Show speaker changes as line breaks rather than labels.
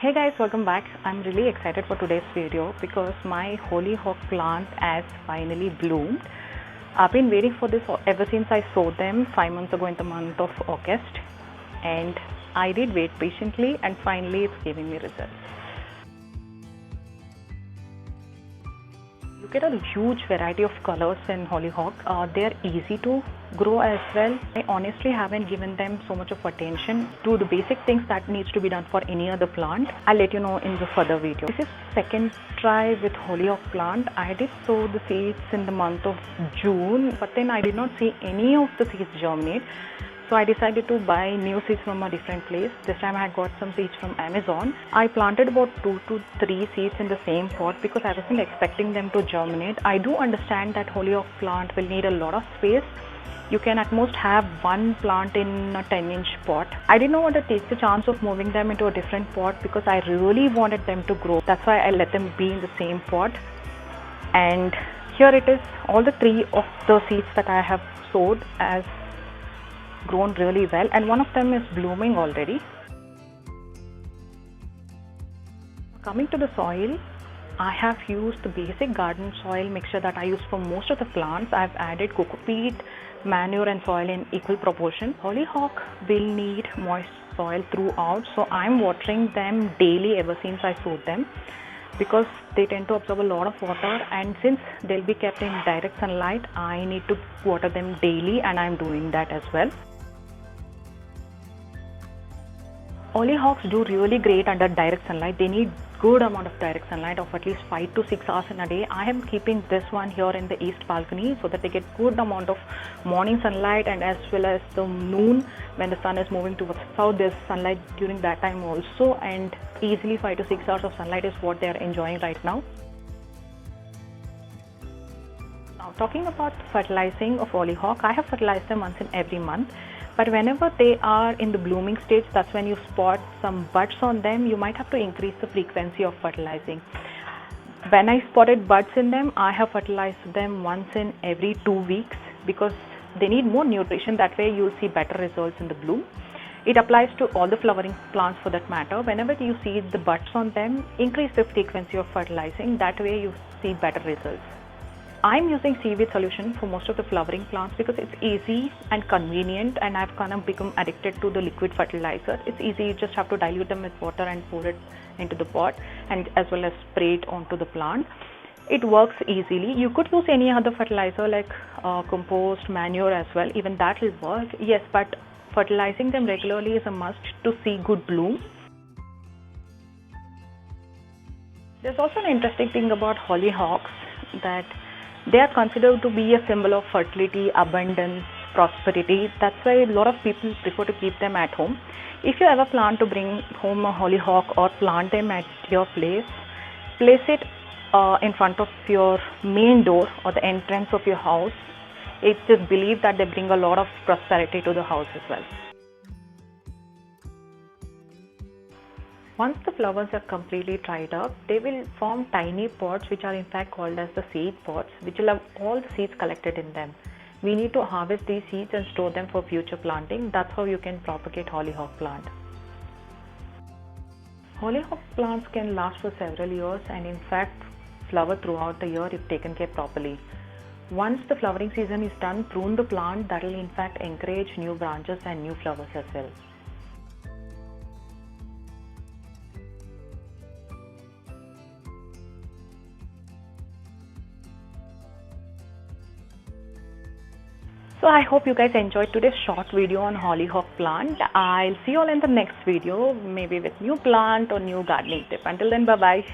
Hey guys, welcome back. I'm really excited for today's video because my hollyhock plant has finally bloomed. I've been waiting for this ever since I sowed them 5 months ago in the month of August, and I did wait patiently and finally it's giving me results. You get a huge variety of colors in hollyhock. They're easy to grow as well. I honestly haven't given them so much of attention to the basic things that needs to be done for any other plant. I'll let you know in the further video. This is second try with hollyhock plant. I did sow the seeds in the month of June, but then I did not see any of the seeds germinate. So I decided to buy new seeds from a different place. This time I got some seeds from Amazon. I planted about 2 to 3 seeds in the same pot because I wasn't expecting them to germinate. I do understand that hollyhock plant will need a lot of space. You can at most have one plant in a 10-inch pot. I didn't want to take the chance of moving them into a different pot because I really wanted them to grow. That's why I let them be in the same pot. And here it is. All the 3 of the seeds that I have sowed as grown really well, and one of them is blooming already. Coming to the soil, I have used the basic garden soil mixture that I use for most of the plants. I've added coco peat, manure and soil in equal proportion. Hollyhock will need moist soil throughout, so I'm watering them daily ever since I sowed them because they tend to absorb a lot of water, and since they'll be kept in direct sunlight, I need to water them daily, and I'm doing that as well. Hollyhocks do really great under direct sunlight. They need good amount of direct sunlight of at least 5 to 6 hours in a day. I am keeping this one here in the east balcony so that they get good amount of morning sunlight, and as well as the noon when the sun is moving towards south, there's sunlight during that time also, and easily 5 to 6 hours of sunlight is what they are enjoying right now. Now talking about fertilizing of hollyhock, I have fertilized them once in every month. But whenever they are in the blooming stage, that's when you spot some buds on them. You might have to increase the frequency of fertilizing. When I spotted buds in them, I have fertilized them once in every 2 weeks because they need more nutrition. That way you'll see better results in the bloom. It applies to all the flowering plants for that matter. Whenever you see the buds on them, increase the frequency of fertilizing. That way you see better results. I'm using seaweed solution for most of the flowering plants because it's easy and convenient, and I've kind of become addicted to the liquid fertilizer. It's easy, you just have to dilute them with water and pour it into the pot, and as well as spray it onto the plant. It works easily. You could use any other fertilizer like compost, manure as well. Even that will work. Yes, but fertilizing them regularly is a must to see good bloom. There's also an interesting thing about hollyhocks that they are considered to be a symbol of fertility, abundance, prosperity. That's why a lot of people prefer to keep them at home. If you ever plan to bring home a hollyhock or plant them at your place it in front of your main door or the entrance of your house. It's just believed that they bring a lot of prosperity to the house as well. Once the flowers are completely dried up, they will form tiny pods, which are in fact called as the seed pods, which will have all the seeds collected in them. We need to harvest these seeds and store them for future planting. That's how you can propagate hollyhock plant. Hollyhock plants can last for several years and in fact flower throughout the year if taken care properly. Once the flowering season is done, prune the plant. That will in fact encourage new branches and new flowers as well. So I hope you guys enjoyed today's short video on hollyhock plant. I'll see you all in the next video, maybe with new plant or new gardening tip. Until then, bye bye.